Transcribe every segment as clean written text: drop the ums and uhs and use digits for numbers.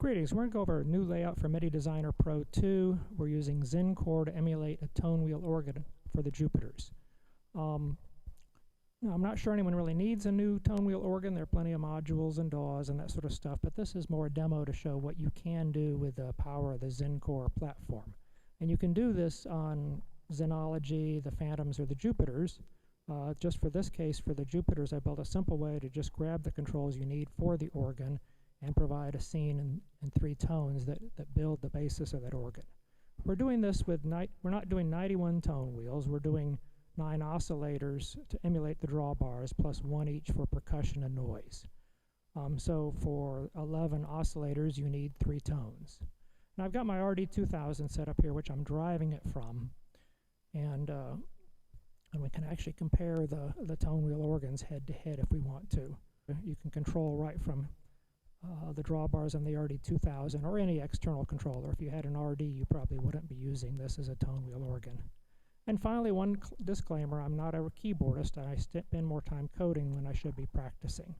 Greetings. We're going to go over a new layout for Midi Designer Pro 2. We're using Xm to emulate a tone wheel organ for the Jupiters. Now, I'm not sure anyone really needs a new tone wheel organ. There are plenty of modules and DAWs and that sort of stuff, but this is more a demo to show what you can do with the power of the Xm platform. And you can do this on Xenology, the Phantoms, or the Jupiters. Just for this case, for the Jupiters, I built a simple way to just grab the controls you need for the organ and provide a scene in 3 tones that build the basis of that organ. We're doing this with, we're not doing 91 tone wheels, we're doing 9 oscillators to emulate the drawbars, plus 1 each for percussion and noise. So for 11 oscillators, you need 3 tones. Now I've got my RD2000 set up here, which I'm driving it from, and we can actually compare the tone wheel organs head to head if we want to. You can control right from the drawbars on the RD2000 or any external controller. If you had an RD, you probably wouldn't be using this as a tone wheel organ. And finally, one disclaimer, I'm not a keyboardist. I spend more time coding when I should be practicing.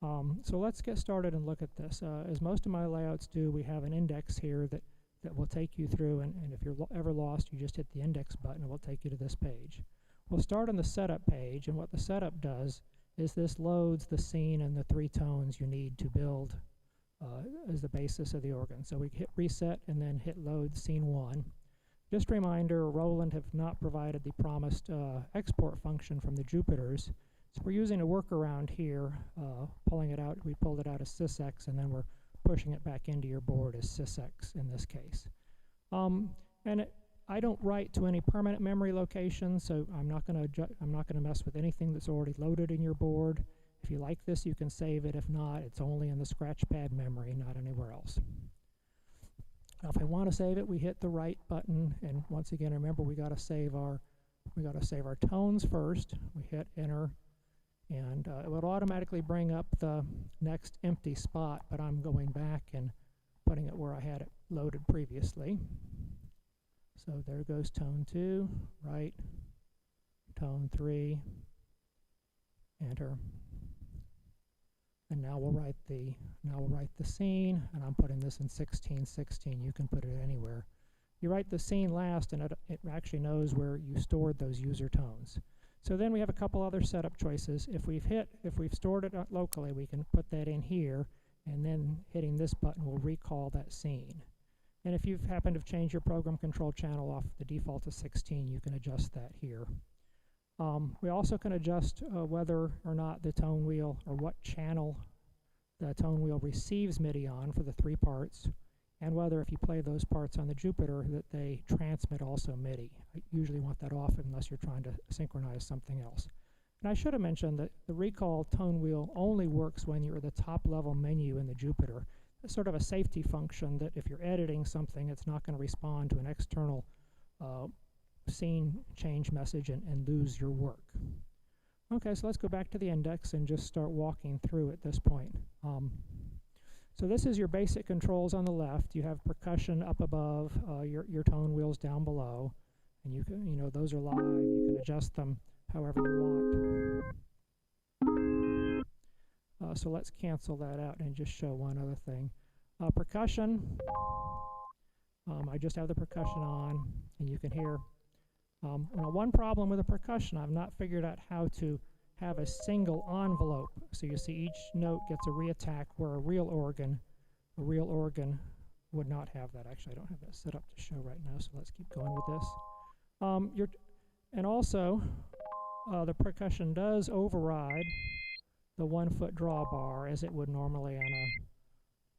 So let's get started and look at this. As most of my layouts do, we have an index here that will take you through, and if you're ever lost, you just hit the index button and it will take you to this page. We'll start on the setup page, and what the setup does is this loads the scene and the 3 tones you need to build as the basis of the organ. So we hit reset and then hit load scene 1. Just a reminder, Roland have not provided the promised export function from the Jupiters. So we're using a workaround here, pulling it out. We pulled it out as sysx, and then we're pushing it back into your board as sysx in this case. I don't write to any permanent memory location, so I'm not going to mess with anything that's already loaded in your board. If you like this, you can save it. If not, it's only in the scratchpad memory, not anywhere else. Now, if I want to save it, we hit the right button, and once again, remember we got to save our tones first. We hit enter, and it would automatically bring up the next empty spot, but I'm going back and putting it where I had it loaded previously. So there goes tone 2, right, tone 3, enter. And now we'll write the scene, and I'm putting this in 1616. You can put it anywhere. You write the scene last, and it actually knows where you stored those user tones. So then we have a couple other setup choices. If we've stored it locally, we can put that in here, and then hitting this button will recall that scene. And if you've happened to change your program control channel off the default to 16, you can adjust that here. We also can adjust whether or not the tone wheel, or what channel the tone wheel receives MIDI on for the 3 parts, and whether if you play those parts on the Jupiter that they transmit also MIDI. I usually want that off unless you're trying to synchronize something else. And I should have mentioned that the recall tone wheel only works when you're at the top level menu in the Jupiter. It's sort of a safety function that if you're editing something, it's not going to respond to an external scene change message and lose your work. Okay, so let's go back to the index and just start walking through at this point. So this is your basic controls on the left. You have percussion up above, your tone wheels down below, and you can, those are live. You can adjust them however you want. So let's cancel that out and just show one other thing. Percussion, I just have the percussion on, and you can hear. Now one problem with the percussion, I've not figured out how to have a single envelope. So you see each note gets a reattack, where a real organ would not have that. Actually, I don't have that set up to show right now, so let's keep going with this. And also, the percussion does override the 1-foot drawbar as it would normally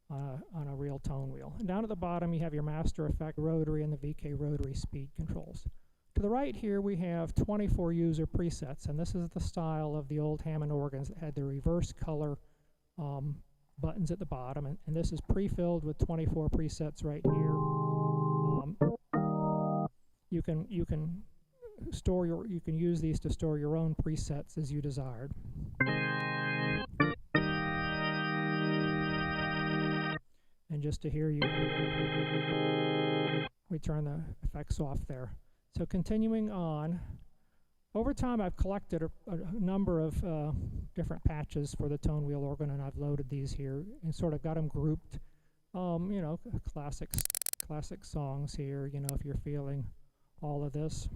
on a real tone wheel. And down at the bottom, you have your master effect rotary and the VK rotary speed controls. To the right here, we have 24 user presets, and this is the style of the old Hammond organs that had the reverse color buttons at the bottom, and this is pre-filled with 24 presets right here. You can use these to store your own presets as you desired. And just to hear you, we turn the effects off there. So continuing on, over time I've collected a number of different patches for the tone wheel organ, and I've loaded these here and sort of got them grouped You know, classic songs here, you know, if you're feeling all of this.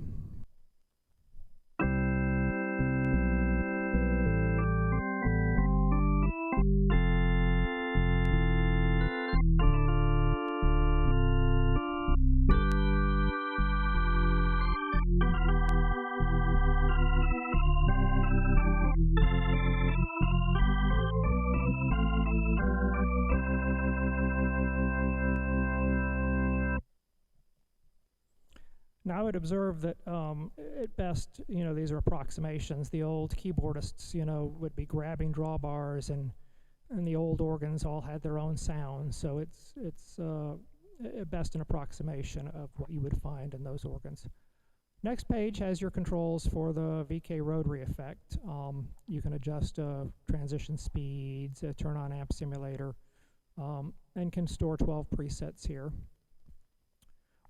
Now I would observe that at best, you know, these are approximations. The old keyboardists, you know, would be grabbing drawbars, and the old organs all had their own sounds. So it's at best an approximation of what you would find in those organs. Next page has your controls for the VK rotary effect. You can adjust transition speeds, turn on amp simulator, and can store 12 presets here.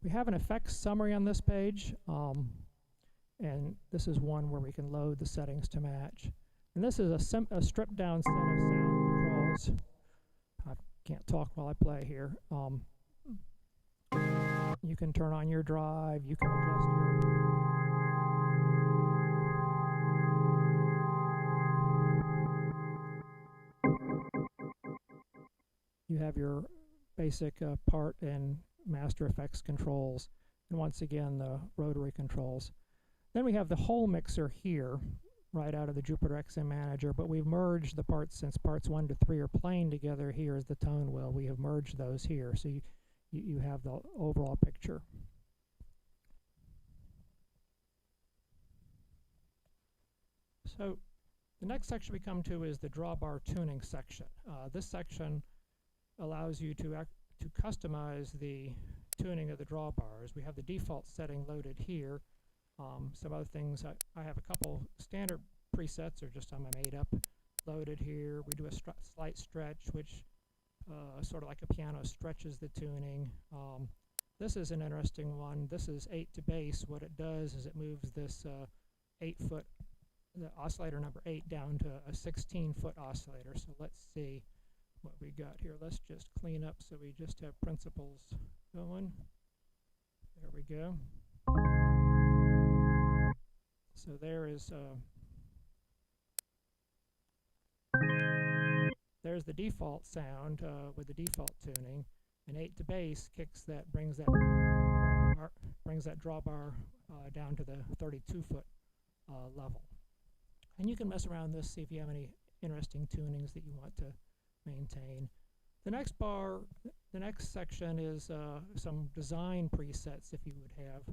We have an effects summary on this page, and this is one where we can load the settings to match. And this is a stripped down set of sound controls. I can't talk while I play here. You can turn on your drive, you can adjust you have your basic part and master effects controls, and once again the rotary controls. Then we have the whole mixer here, right out of the Jupiter XM Manager, but we've merged the parts. Since parts 1 to 3 are playing together, here is the tone wheel. We have merged those here, so you have the overall picture. So the next section we come to is the Drawbar Tuning section. This section allows you to customize the tuning of the drawbars. We have the default setting loaded here. Some other things, I have a couple standard presets, or just some I made up, loaded here. We do a slight stretch, which sort of like a piano stretches the tuning. This is an interesting one. This is 8 to bass. What it does is it moves this 8-foot, the oscillator number 8, down to a 16-foot oscillator. So let's see what we got here. Let's just clean up so we just have principles going. There we go. So there is there's the default sound with the default tuning, and 8 to bass kicks that, brings that drawbar down to the 32-foot level. And you can mess around this, see if you have any interesting tunings that you want to maintain. The next section is some design presets, if you would have.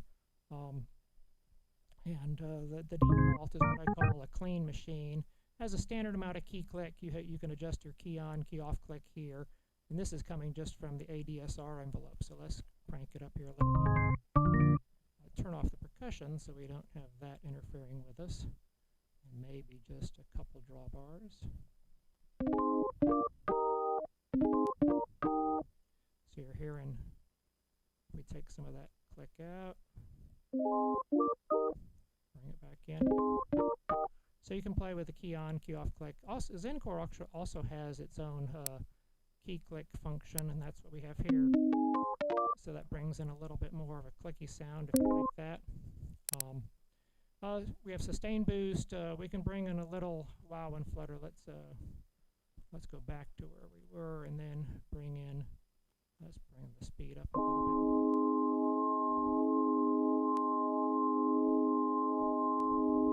The default is what I call a clean machine. Has a standard amount of key click. You can adjust your key on, key off click here. And this is coming just from the ADSR envelope. So let's crank it up here a little bit. I'll turn off the percussion so we don't have that interfering with us. And maybe just a couple drawbars. So you're hearing, we take some of that click out, bring it back in. So you can play with the key on, key off click. Also, Zencore also has its own key click function, and that's what we have here. So that brings in a little bit more of a clicky sound if you like that. We have sustain boost. We can bring in a little wow and flutter. Let's go back to where we were, and then let's bring the speed up a little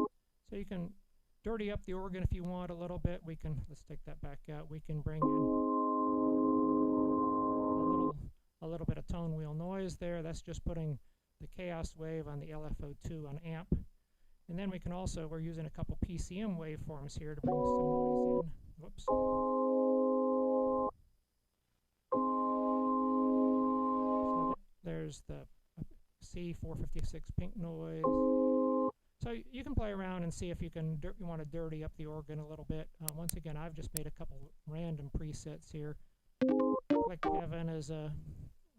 bit. So you can dirty up the organ if you want a little bit. Let's take that back out. We can bring in a little bit of tone wheel noise there. That's just putting the chaos wave on the LFO2 on amp. And then we can also, we're using a couple PCM waveforms here to bring some noise in. Whoops. So there's the C456 pink noise. So you can play around and see if you want to dirty up the organ a little bit. Once again, I've just made a couple random presets here. Click Heaven is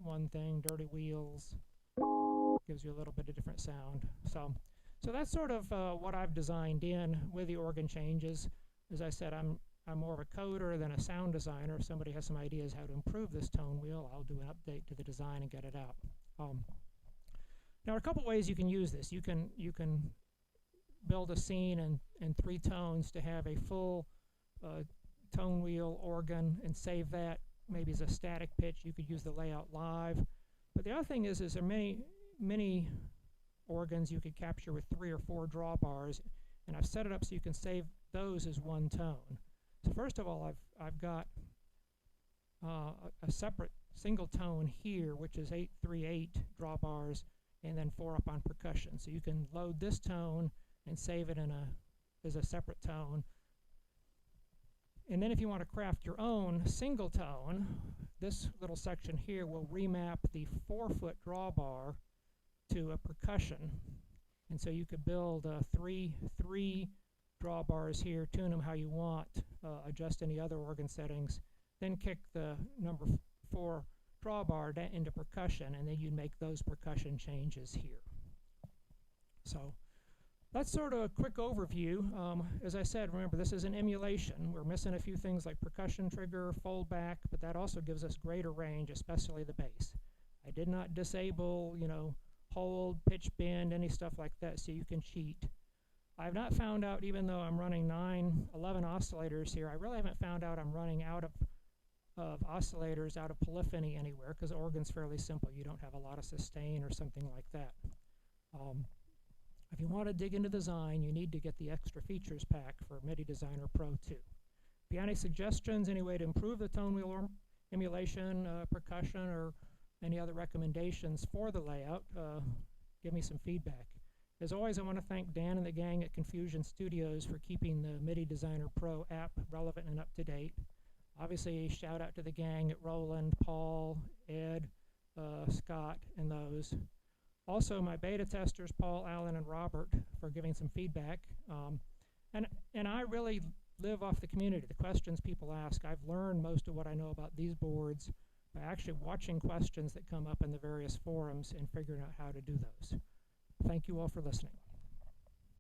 one thing. Dirty Wheels gives you a little bit of different sound. So that's sort of what I've designed in with the organ changes. As I said, I'm I'm more of a coder than a sound designer. If somebody has some ideas how to improve this tone wheel, I'll do an update to the design and get it out. Now, a couple ways you can use this. You can build a scene in 3 tones to have a full tone wheel organ and save that maybe as a static pitch. You could use the layout live. But the other thing is there are many organs you could capture with 3 or 4 drawbars, and I've set it up so you can save those as one tone. So first of all, I've got a separate single tone here, which is 838 drawbars, and then 4 up on percussion. So you can load this tone and save it as a separate tone. And then if you want to craft your own single tone, this little section here will remap the 4-foot drawbar to a percussion. And so you could build 3 drawbars here, tune them how you want, adjust any other organ settings, then kick the number 4 drawbar into percussion, and then you'd make those percussion changes here. So that's sort of a quick overview. As I said, remember, this is an emulation. We're missing a few things like percussion trigger, fold back, but that also gives us greater range, especially the bass. I did not disable, hold, pitch bend, any stuff like that, so you can cheat. I've not found out, even though I'm running 11 oscillators here, I really haven't found out I'm running out of oscillators out of polyphony anywhere, because the organ's fairly simple. You don't have a lot of sustain or something like that. If you want to dig into design, you need to get the extra features pack for Midi Designer Pro 2. If you have any suggestions, any way to improve the tone wheel emulation, percussion, or any other recommendations for the layout, give me some feedback. As always, I want to thank Dan and the gang at Confusion Studios for keeping the Midi Designer Pro app relevant and up to date. Obviously, shout out to the gang at Roland, Paul, Ed, Scott, and those. Also, my beta testers, Paul, Alan, and Robert, for giving some feedback. And I really live off the community, the questions people ask. I've learned most of what I know about these boards by actually watching questions that come up in the various forums and figuring out how to do those. Thank you all for listening.